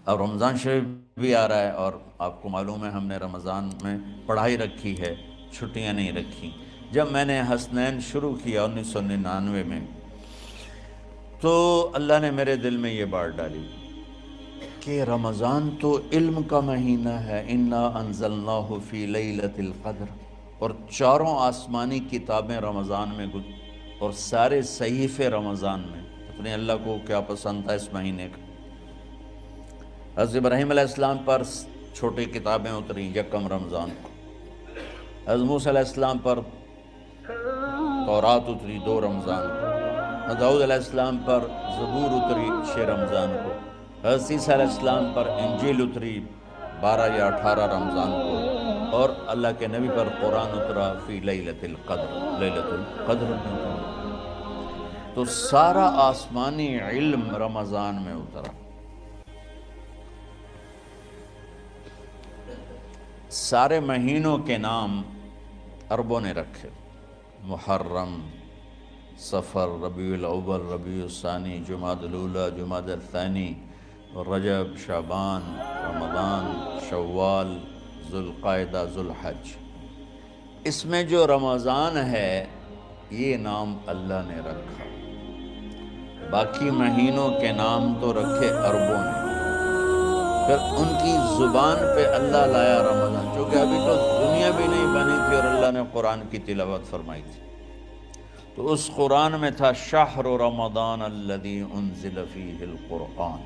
اب رمضان شریف بھی آ رہا ہے، اور آپ کو معلوم ہے ہم نے رمضان میں پڑھائی رکھی ہے، چھٹیاں نہیں رکھی۔ جب میں نے حسنین شروع کیا 1999 میں، تو اللہ نے میرے دل میں یہ بات ڈالی کہ رمضان تو علم کا مہینہ ہے، انا انزلناہ فی لیلۃ القدر، اور چاروں آسمانی کتابیں رمضان میں اور سارے صحیفے رمضان میں۔ اپنے اللہ کو کیا پسند تھا اس مہینے کا۔ حضرت ابراہیم علیہ السلام پر چھوٹی کتابیں اتریں یکم رمضان کو، حضرت موسیٰ علیہ السلام پر تورات اتری 2 رمضان کو، حضرت داؤد علیہ السلام پر زبور اتری 6 رمضان کو، حضرت عیسیٰ علیہ السلام پر انجیل اتری 12 یا 18 رمضان کو، اور اللہ کے نبی پر قرآن اترا فی لیلۃ القدر، لیلۃ القدر میں اترا۔ تو سارا آسمانی علم رمضان میں اترا۔ سارے مہینوں کے نام عربوں نے رکھے، محرم، صفر، ربیع الاول، ربیع الثانی، جمادی الاولیٰ، جمادی الثانی، رجب، شعبان، رمضان، شوال، ذوالقعدہ، ذوالحج۔ اس میں جو رمضان ہے یہ نام اللہ نے رکھا، باقی مہینوں کے نام تو رکھے عربوں نے۔ پھر ان کی زبان پہ اللہ لایا رمضان، چونکہ ابھی تو دنیا بھی نہیں بنی تھی اور اللہ نے قرآن کی تلاوت فرمائی تھی، تو اس قرآن میں تھا شہر رمضان الذی انزل فیہ القرآن۔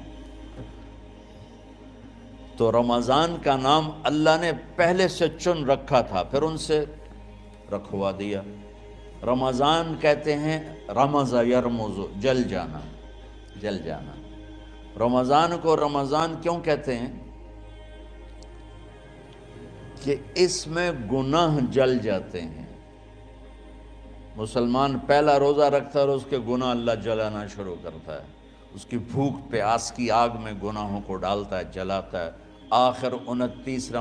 تو رمضان کا نام اللہ نے پہلے سے چن رکھا تھا، پھر ان سے رکھوا دیا۔ رمضان کہتے ہیں رمض یرمض، جل جانا، جل جانا۔ رمضان کو رمضان کیوں کہتے ہیں؟ کہ اس میں گناہ جل جاتے ہیں۔ مسلمان پہلا روزہ رکھتا ہے اور اس کے گناہ اللہ جلانا شروع کرتا ہے، اس کی بھوک پیاس کی آگ میں گناہوں کو ڈالتا ہے، جلاتا ہے۔ آخر 29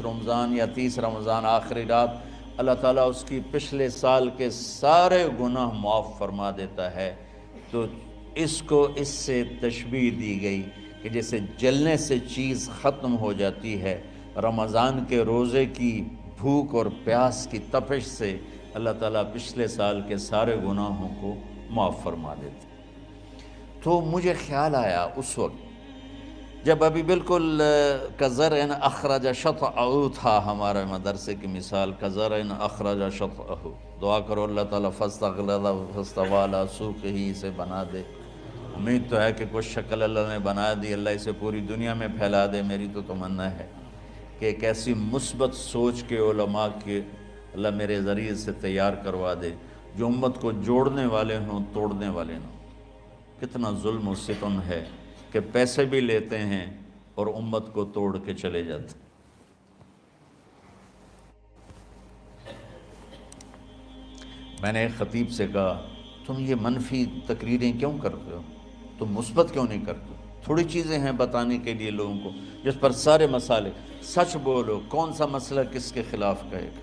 رمضان یا 30 رمضان آخری رات اللہ تعالیٰ اس کی پچھلے سال کے سارے گناہ معاف فرما دیتا ہے۔ تو اس کو اس سے تشبیہ دی گئی کہ جیسے جلنے سے چیز ختم ہو جاتی ہے، رمضان کے روزے کی بھوک اور پیاس کی تپش سے اللہ تعالیٰ پچھلے سال کے سارے گناہوں کو معاف فرما دیتے۔ تو مجھے خیال آیا اس وقت جب ابھی بالکل کزرع اخرج شطأہ تھا، ہمارے مدرسے کی مثال کزرع اخرج شطأہ، دعا کرو اللہ تعالیٰ فاستغلظ فاستوی علی سوقہ، اسے بنا دے۔ امید تو ہے کہ کچھ شکل اللہ نے بنا دی، اللہ اسے پوری دنیا میں پھیلا دے۔ میری تو تمنا ہے کہ ایک ایسی مثبت سوچ کے علماء کے اللہ میرے ذریعے سے تیار کروا دے جو امت کو جوڑنے والے ہوں، توڑنے والے ہوں۔ کتنا ظلم و ستم ہے کہ پیسے بھی لیتے ہیں اور امت کو توڑ کے چلے جاتے ہیں۔ میں نے ایک خطیب سے کہا تم یہ منفی تقریریں کیوں کرتے ہو، تم مثبت کیوں نہیں کرتے ہو؟ تھوڑی چیزیں ہیں بتانے کے لیے لوگوں کو جس پر سارے مسئلے، سچ بولو، کون سا مسئلہ کس کے خلاف کہے گا،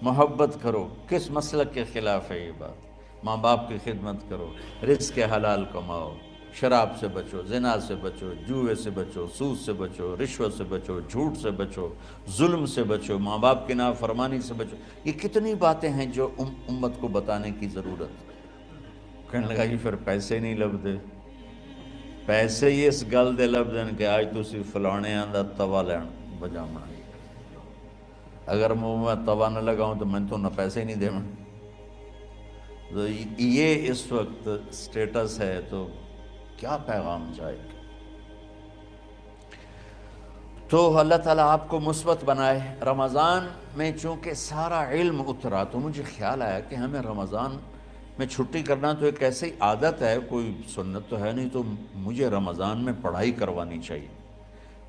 محبت کرو، کس مسلک کے خلاف ہے یہ بات، ماں باپ کی خدمت کرو، رزق حلال کماؤ، شراب سے بچو، زنا سے بچو، جوئے سے بچو، سود سے بچو، رشوت سے بچو، جھوٹ سے بچو، ظلم سے بچو، ماں باپ کی نافرمانی سے بچو۔ یہ کتنی باتیں ہیں جو امت کو بتانے کی ضرورت۔ کہنے لگا یہ پھر پیسے نہیں لبدے، پیسے ہی اس گل دے لبدن کہ آج تسی فلانے آندہ توا لین بجامنا، اگر میں توا نہ لگاؤں تو میں تو نہ پیسے نہیں دے میں۔ تو یہ اس وقت سٹیٹس ہے، تو کیا پیغام جائے گا؟ تو اللہ تعالیٰ آپ کو مثبت بنائے۔ رمضان میں چونکہ سارا علم اترا تو مجھے خیال آیا کہ ہمیں رمضان میں چھٹی کرنا تو ایک ایسی عادت ہے، کوئی سنت تو ہے نہیں، تو مجھے رمضان میں پڑھائی کروانی چاہیے،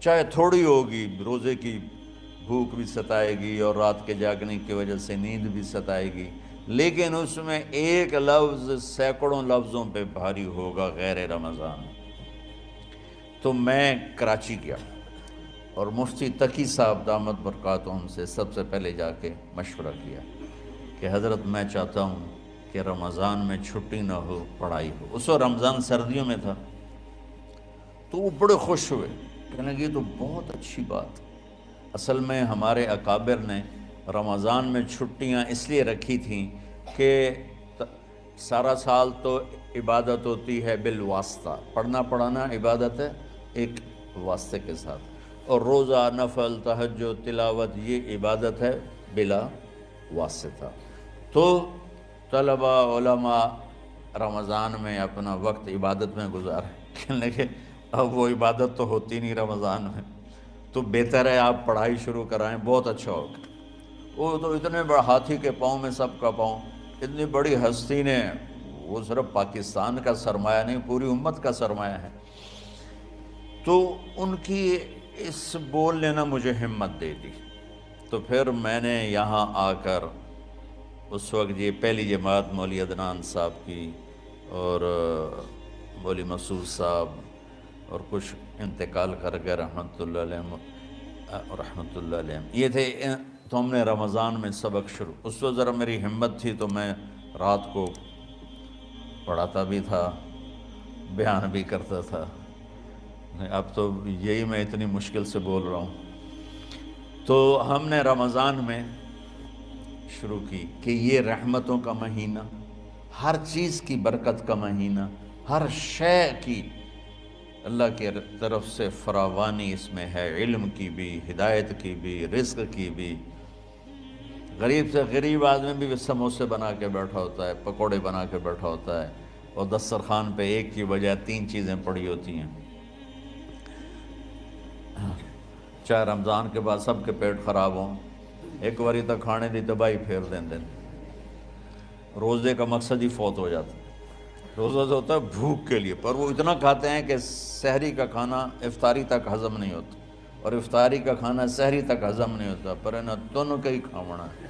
چاہے تھوڑی ہوگی، روزے کی بھوک بھی ستائے گی اور رات کے جاگنے کی وجہ سے نیند بھی ستائے گی، لیکن اس میں ایک لفظ سینکڑوں لفظوں پہ بھاری ہوگا غیر رمضان۔ تو میں کراچی گیا اور مفتی تقی صاحب دامت برکاتہم سے سب سے پہلے جا کے مشورہ کیا کہ حضرت میں چاہتا ہوں کہ رمضان میں چھٹی نہ ہو، پڑھائی ہو۔ اس وقت رمضان سردیوں میں تھا، تو وہ بڑے خوش ہوئے، کہنے لگے یہ تو بہت اچھی بات۔ اصل میں ہمارے اکابر نے رمضان میں چھٹیاں اس لیے رکھی تھیں کہ سارا سال تو عبادت ہوتی ہے بالواسطہ، پڑھنا پڑھانا عبادت ہے ایک واسطے کے ساتھ، اور روزہ، نفل، تہجد، تلاوت یہ عبادت ہے بلا واسطہ۔ تو طلبہ علماء رمضان میں اپنا وقت عبادت میں گزارے، کہنے لگے اب وہ عبادت تو ہوتی نہیں رمضان میں، تو بہتر ہے آپ پڑھائی شروع کرائیں، بہت اچھا ہوگا۔ وہ تو اتنے بڑے ہاتھی کے پاؤں میں سب کا پاؤں، اتنی بڑی ہستی نے، وہ صرف پاکستان کا سرمایہ نہیں پوری امت کا سرمایہ ہے، تو ان کی اس بول نے نہ مجھے ہمت دے دی۔ تو پھر میں نے یہاں آ کر اس وقت یہ پہلی جماعت مولوی عدنان صاحب کی اور مولوی مسعود صاحب اور کچھ انتقال کر گئے رحمۃ اللہ علیہ، یہ تھے، تو ہم نے رمضان میں سبق شروع، اس وقت ذرا میری ہمت تھی تو میں رات کو پڑھاتا بھی تھا، بیان بھی کرتا تھا، اب تو یہی میں اتنی مشکل سے بول رہا ہوں۔ تو ہم نے رمضان میں شروع کی کہ یہ رحمتوں کا مہینہ، ہر چیز کی برکت کا مہینہ، ہر شے کی اللہ کی طرف سے فراوانی اس میں ہے، علم کی بھی، ہدایت کی بھی، رزق کی بھی۔ غریب سے غریب آدمی بھی سموسے بنا کے بیٹھا ہوتا ہے، پکوڑے بنا کے بیٹھا ہوتا ہے، اور دسترخوان پہ ایک کی بجائے 3 چیزیں پڑی ہوتی ہیں، چاہے رمضان کے بعد سب کے پیٹ خراب ہوں، ایک باری تک کھانے دی تباہی پھیر دیں۔ روزے کا مقصد ہی فوت ہو جاتا ہے۔ روزہ تو ہوتا ہے بھوک کے لیے، پر وہ اتنا کھاتے ہیں کہ سحری کا کھانا افطاری تک ہضم نہیں ہوتا، اور افطاری کا کھانا سحری تک ہضم نہیں ہوتا، پر انہیں دونوں کا ہی کھاونا ہے۔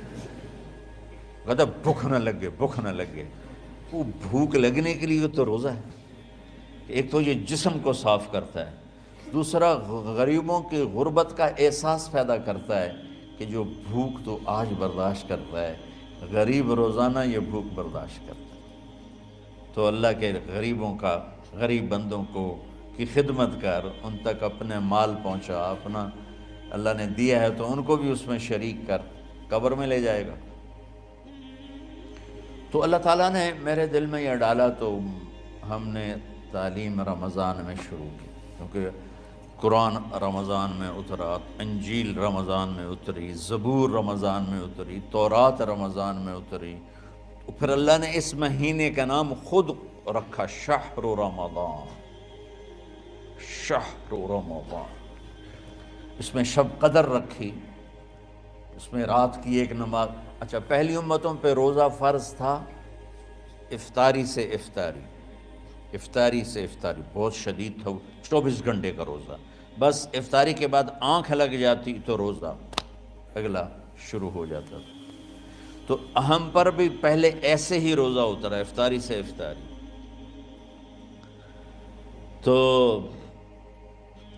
کہتا بھوک نہ لگے، بھوک نہ لگے، وہ بھوک لگنے کے لیے تو روزہ ہے۔ ایک تو یہ جسم کو صاف کرتا ہے، دوسرا غریبوں کی غربت کا احساس پیدا کرتا ہے کہ جو بھوک تو آج برداشت کرتا ہے، غریب روزانہ یہ بھوک برداشت کرتا ہے۔ تو اللہ کے غریبوں کا، غریب بندوں کو کی خدمت کر، ان تک اپنے مال پہنچا، اپنا اللہ نے دیا ہے تو ان کو بھی اس میں شریک کر، قبر میں لے جائے گا۔ تو اللہ تعالیٰ نے میرے دل میں یہ ڈالا، تو ہم نے تعلیم رمضان میں شروع کی، کیونکہ قرآن رمضان میں اترا، انجیل رمضان میں اتری، زبور رمضان میں اتری، تورات رمضان میں اتری، پھر اللہ نے اس مہینے کا نام خود رکھا شہر رمضان، شہر رمضان۔ اس میں شب قدر رکھی، اس میں رات کی ایک نماز۔ اچھا، پہلی امتوں پہ روزہ فرض تھا افطاری سے افطاری، افطاری سے افطاری، بہت شدید تھا، 24 گھنٹے کا روزہ، بس افطاری کے بعد آنکھ لگ جاتی تو روزہ اگلا شروع ہو جاتا تھا۔ تو ہم پر بھی پہلے ایسے ہی روزہ اترا، افطاری سے افطاری۔ تو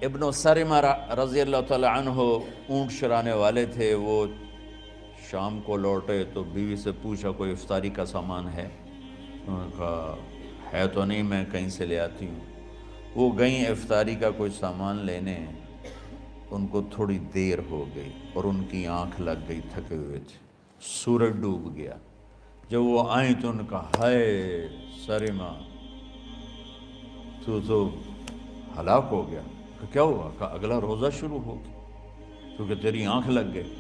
ابن سرمہ رضی اللہ تعالی عنہ اونٹ چرانے والے تھے، وہ شام کو لوٹے تو بیوی سے پوچھا کوئی افطاری کا سامان ہے؟ انہوں نے کہا ہے تو نہیں، میں کہیں سے لے آتی ہوں۔ وہ گئیں افطاری کا کوئی سامان لینے، ان کو تھوڑی دیر ہو گئی اور ان کی آنکھ لگ گئی، تھکے ہوئے تھے، سورج ڈوب گیا۔ جب وہ آئیں تو ان کا ہائے سرمہ تو ہلاک ہو گیا۔ کہ کیا ہوا؟ کہ اگلا روزہ شروع ہو گیا کیونکہ تیری آنکھ لگ گئی۔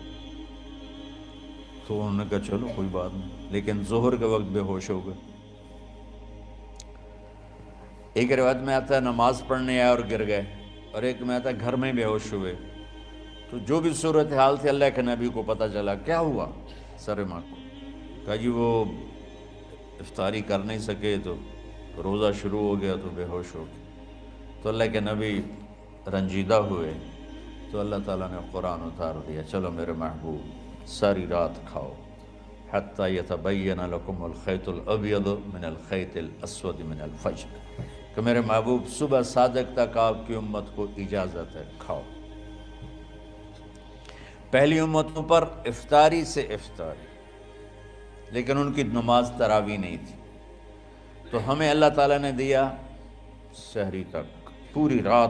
تو انہوں نے کہا چلو کوئی بات نہیں، لیکن ظہر کے وقت بے ہوش ہو گئے۔ ایک روایت میں آتا ہے نماز پڑھنے آئے اور گر گئے، اور ایک میں آتا ہے گھر میں بے ہوش ہوئے۔ تو جو بھی صورتحال تھی اللہ کے نبی کو پتہ چلا۔ کیا ہوا سرمہ کو؟ کہا جی وہ افطاری کر نہیں سکے تو روزہ شروع ہو گیا تو بے ہوش ہو گئے۔ تو اللہ کے نبی رنجیدہ ہوئے، تو اللہ تعالیٰ نے قرآن اتار دیا، چلو میرے محبوب ساری رات کھاؤ، حتیٰ یتبین لکم الخیط الابیض من الخیط الاسود من الفجر، کہ میرے محبوب صبح صادق تک آپ کی امت کو اجازت ہے، کھاؤ۔ پہلی امتوں پر افطاری سے افطاری، لیکن ان کی نماز تراویح نہیں تھی، تو ہمیں اللہ تعالیٰ نے دیا سحری تک، پوری رات۔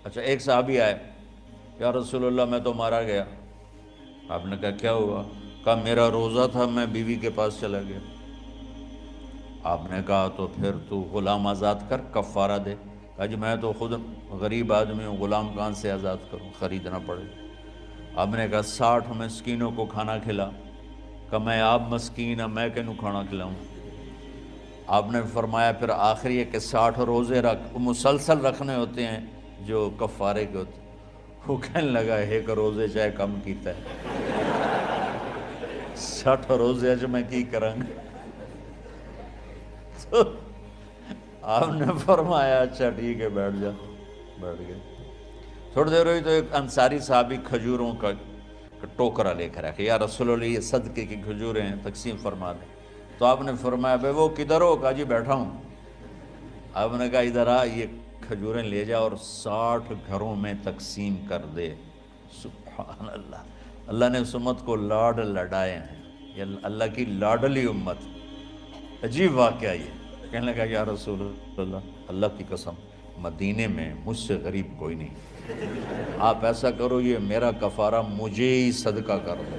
اچھا ایک صحابی آئے، یا رسول اللہ میں تو مارا گیا۔ آپ نے کہا کیا ہوا؟ کہا میرا روزہ تھا، میں بیوی کے پاس چلا گیا۔ آپ نے کہا تو پھر تو غلام آزاد کر، کفارہ دے۔ کہا جی میں تو خود غریب آدمی ہوں، غلام کہاں سے آزاد کروں، خریدنا پڑے گا۔ آپ نے کہا 60 مسکینوں کو کھانا کھلا۔ کہ میں آپ مسکین ہیں، میں کینوں کھانا کھلاؤں؟ آپ نے فرمایا پھر آخری ہے کہ 60 روزے رکھ، وہ مسلسل رکھنے ہوتے ہیں جو کفارے کے ہوتے ہیں۔ وہ کہنے لگا ایک روزے چاہے کم کیتا ہے، 60 روزے اچ میں کی کروں گا؟ تو آپ نے فرمایا اچھا ٹھیک ہے بیٹھ جا۔ بیٹھ گئے۔ تھوڑی دیر ہوئی تو ایک انصاری صحابی کھجوروں کا ٹوکرا لے کر آیا، یا رسول اللہ یہ صدقے کی کھجوریں ہیں، تقسیم فرما دیں۔ تو آپ نے فرمایا بھائی وہ کدھر ہو؟ کہا جی بیٹھا ہوں۔ آپ نے کہا ادھر آ، یہ کھجوریں لے جا اور 60 گھروں میں تقسیم کر دے۔ سبحان اللہ، اللہ نے اس امت کو لاڈ لڈائے ہیں، یہ اللہ کی لاڈلی امت۔ عجیب واقعہ یہ، کہنے لگا یا رسول اللہ، اللہ کی قسم مدینے میں مجھ سے غریب کوئی نہیں، آپ ایسا کرو یہ میرا کفارہ مجھے ہی صدقہ کر دو۔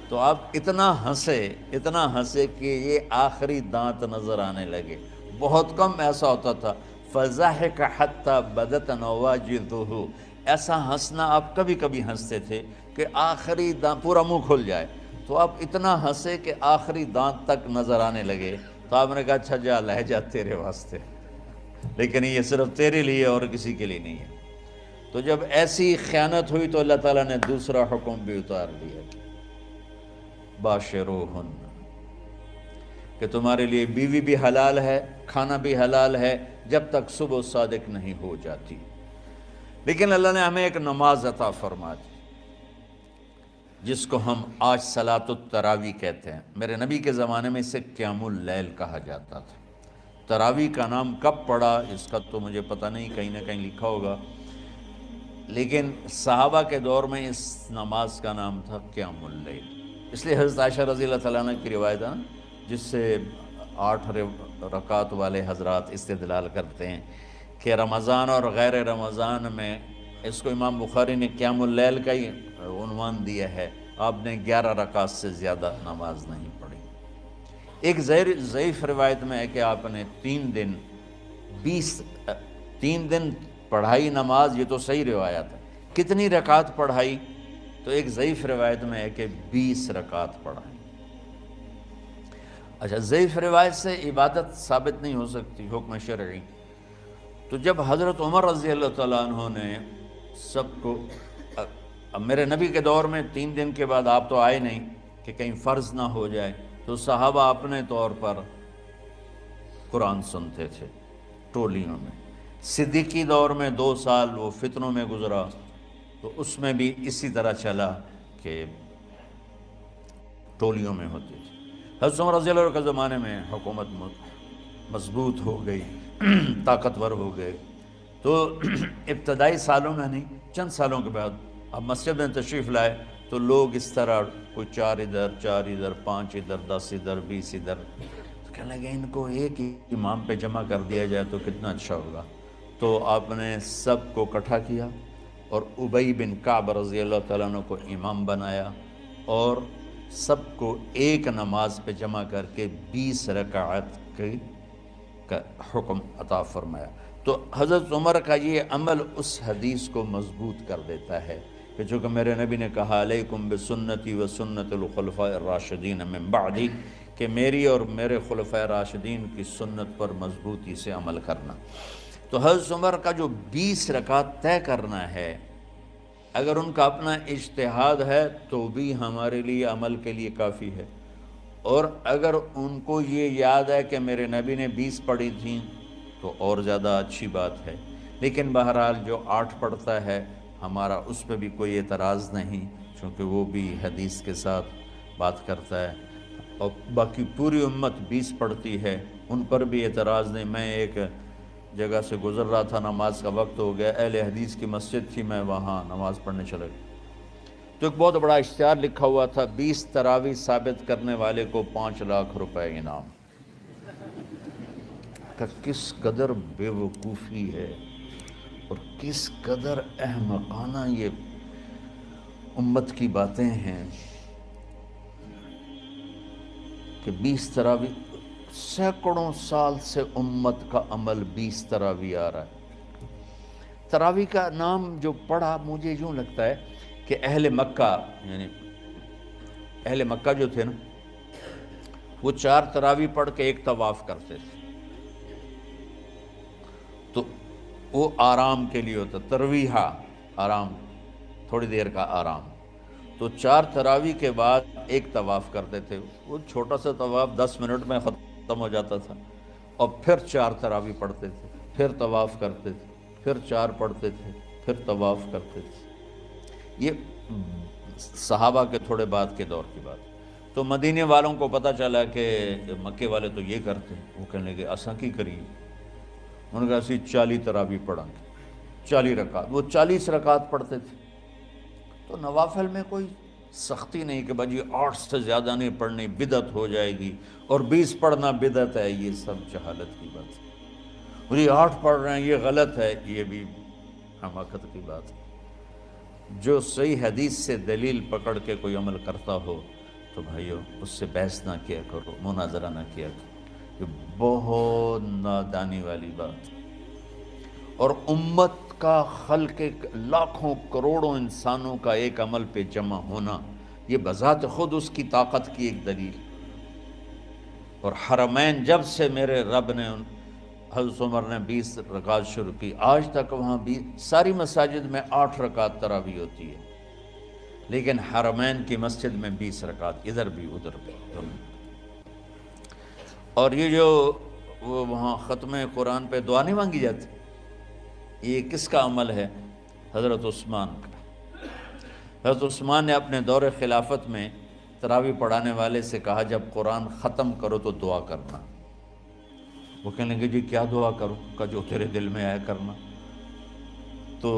تو آپ اتنا ہنسے کہ یہ آخری دانت نظر آنے لگے۔ بہت کم ایسا ہوتا تھا، فَضَحِكَ حَتَّى بَدَتْ نَوَاجِذُهُ، ایسا ہنسنا آپ کبھی کبھی ہنستے تھے کہ آخری دانت پورا منہ کھل جائے۔ تو آپ اتنا ہنسے کہ آخری دانت تک نظر آنے لگے۔ تو آپ نے کہا اچھا جا لے جا تیرے واسطے، لیکن یہ صرف تیرے لیے اور کسی کے لیے نہیں ہے۔ تو جب ایسی خیانت ہوئی تو اللہ تعالیٰ نے دوسرا حکم بھی اتار دیا، باشروہن، کہ تمہارے لیے بیوی بھی حلال ہے، کھانا بھی حلال ہے جب تک صبح صادق نہیں ہو جاتی۔ لیکن اللہ نے ہمیں ایک نماز عطا فرما دی جس کو ہم آج صلاۃ التراویح کہتے ہیں۔ میرے نبی کے زمانے میں اسے قیام اللیل کہا جاتا تھا۔ تراویح کا نام کب پڑا اس کا تو مجھے پتہ نہیں، کہیں نہ کہیں لکھا ہوگا، لیکن صحابہ کے دور میں اس نماز کا نام تھا قیام اللیل۔ اس لیے حضرت عائشہ رضی اللہ تعالیٰ عنہ کی روایت ہے جس سے 8 رکعت والے حضرات استدلال کرتے ہیں کہ رمضان اور غیر رمضان میں اس کو امام بخاری نے قیام اللیل کا ہی عنوان دیا ہے، آپ نے 11 رکعت سے زیادہ نماز نہیں پڑھی۔ ایک ضعیف روایت میں ہے کہ آپ نے 3 دن پڑھائی نماز، یہ تو صحیح روایت ہے۔ کتنی رکعت پڑھائی؟ تو ایک ضعیف روایت میں ہے کہ 20 رکعت پڑھائی۔ اچھا ضعیف روایت سے عبادت ثابت نہیں ہو سکتی، حکم شرعی۔ تو جب حضرت عمر رضی اللہ تعالیٰ عنہ نے سب کو، اب میرے نبی کے دور میں 3 دن کے بعد آپ تو آئے نہیں کہ کہیں فرض نہ ہو جائے، تو صحابہ اپنے طور پر قرآن سنتے تھے ٹولیوں میں۔ صدیقی دور میں 2 سال وہ فتنوں میں گزرا، تو اس میں بھی اسی طرح چلا کہ ٹولیوں میں ہوتی تھی۔ حضرت عمر رضی اللہ عنہ کے زمانے میں حکومت مضبوط ہو گئی، طاقتور ہو گئے، تو ابتدائی سالوں میں نہیں، چند سالوں کے بعد اب مسجد میں تشریف لائے تو لوگ اس طرح کوئی 4 ادھر 4 ادھر 5 ادھر 10 ادھر 20 ادھر، تو کہنے لگے ان کو ایک ہی امام پہ جمع کر دیا جائے تو کتنا اچھا ہوگا۔ تو آپ نے سب کو اکٹھا کیا اور ابی بن کعب رضی اللہ تعالیٰ عنہ کو امام بنایا اور سب کو ایک نماز پہ جمع کر کے 20 رکعت کا حکم عطا فرمایا۔ تو حضرت عمر کا یہ عمل اس حدیث کو مضبوط کر دیتا ہے کہ چونکہ میرے نبی نے کہا علیکم بسنتی و سنت الخلفاء الراشدین من بعدی، کہ میری اور میرے خلفاء راشدین کی سنت پر مضبوطی سے عمل کرنا۔ تو حضرت عمر کا جو 20 رکعت طے کرنا ہے، اگر ان کا اپنا اجتہاد ہے تو بھی ہمارے لیے عمل کے لیے کافی ہے، اور اگر ان کو یہ یاد ہے کہ میرے نبی نے 20 پڑھی تھیں تو اور زیادہ اچھی بات ہے۔ لیکن بہرحال جو 8 پڑھتا ہے ہمارا اس پہ بھی کوئی اعتراض نہیں، چونکہ وہ بھی حدیث کے ساتھ بات کرتا ہے، اور باقی پوری امت 20 پڑھتی ہے ان پر بھی اعتراض نہیں۔ میں ایک جگہ سے گزر رہا تھا، نماز کا وقت ہو گیا، اہل حدیث کی مسجد تھی، میں وہاں نماز پڑھنے چلا گیا تو ایک بہت بڑا اشتہار لکھا ہوا تھا، 20 تراویح ثابت کرنے والے کو 5 لاکھ روپے انعام۔ کہ کس قدر بے وقوفی ہے اور کس قدر احمقانہ یہ امت کی باتیں ہیں کہ 20 تراویح، سینکڑوں سال سے امت کا عمل 20 تراویح آ رہا ہے۔ تراویح کا نام جو پڑھا مجھے یوں لگتا ہے کہ اہل مکہ، یعنی اہل مکہ جو تھے نا، وہ 4 تراویح پڑھ کے ایک طواف کرتے تھے، تو وہ آرام کے لیے ہوتا، ترویحہ آرام، تھوڑی دیر کا آرام، تو 4 تراویح کے بعد ایک طواف کرتے تھے۔ وہ چھوٹا سا طواف 10 منٹ میں ختم ہو جاتا تھا، اور پھر 4 تراویح پڑھتے تھے، پھر طواف کرتے تھے، پھر 4 پڑھتے تھے، پھر طواف کرتے تھے۔ یہ صحابہ کے تھوڑے بعد کے دور کی بات۔ تو مدینے والوں کو پتہ چلا کہ مکے والے تو یہ کرتے ہیں، وہ کہنے لگے اساں کی کریے؟ انہوں نے کہا اسی 40 تراویح پڑھیں گے، 40 رکعت۔ وہ 40 رکعت پڑھتے تھے۔ تو نوافل میں کوئی سختی نہیں کہ بھائی 8 سے زیادہ نہیں پڑھنی، بدعت ہو جائے گی، اور 20 پڑھنا بدعت ہے، یہ سب جہالت کی بات ہے۔ اور یہ 8 پڑھ رہے ہیں یہ غلط ہے، یہ بھی حماقت کی بات ہے۔ جو صحیح حدیث سے دلیل پکڑ کے کوئی عمل کرتا ہو تو بھائیو اس سے بحث نہ کیا کرو، مناظرہ نہ کیا کرو، یہ بہت نادانی والی بات ہے۔ اور امت کا خلق لاکھوں کروڑوں انسانوں کا ایک عمل پہ جمع ہونا، یہ بذات خود اس کی طاقت کی ایک دلیل۔ اور حرمین جب سے میرے رب نے، حضرت عمر نے 20 رکعت شروع کی، آج تک وہاں بھی ساری مساجد میں 8 رکعت تراویح ہوتی ہے، لیکن حرمین کی مسجد میں 20 رکعت، ادھر بھی ادھر بھی۔ اور یہ جو وہاں ختم قرآن پہ دعا نہیں مانگی جاتی، یہ کس کا عمل ہے؟ حضرت عثمان کا۔ حضرت عثمان نے اپنے دور خلافت میں تراویح پڑھانے والے سے کہا جب قرآن ختم کرو تو دعا کرنا۔ وہ کہنے لگے جی کیا دعا کروں؟ کہ جو تیرے دل میں آیا کرنا۔ تو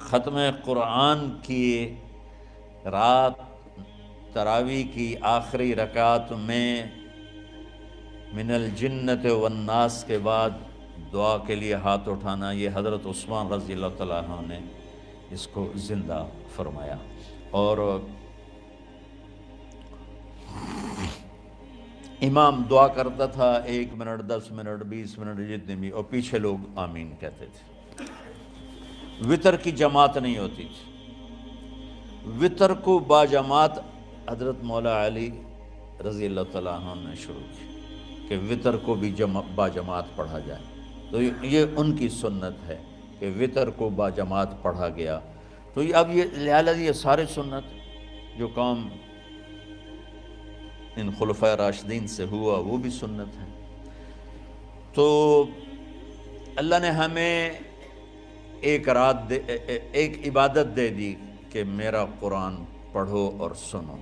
ختم قرآن کی رات تراویح کی آخری رکعت میں من الجنت والناس کے بعد دعا کے لیے ہاتھ اٹھانا، یہ حضرت عثمان رضی اللہ تعالیٰ عنہ نے اس کو زندہ فرمایا۔ اور امام دعا کرتا تھا 1 منٹ، 10 منٹ، 20 منٹ، جتنے بھی، اور پیچھے لوگ آمین کہتے تھے۔ وطر کی جماعت نہیں ہوتی تھی، وطر کو باجماعت حضرت مولا علی رضی اللہ تعالیٰ عنہ نے شروع کی کہ وطر کو بھی باجماعت پڑھا جائے۔ تو یہ ان کی سنت ہے کہ وطر کو باجماعت پڑھا گیا۔ تو اب یہ لہٰذا یہ سارے سنت جو کام ان خلفۂ راشدین سے ہوا وہ بھی سنت ہے۔ تو اللہ نے ہمیں ایک عبادت دے دی کہ میرا قرآن پڑھو اور سنو۔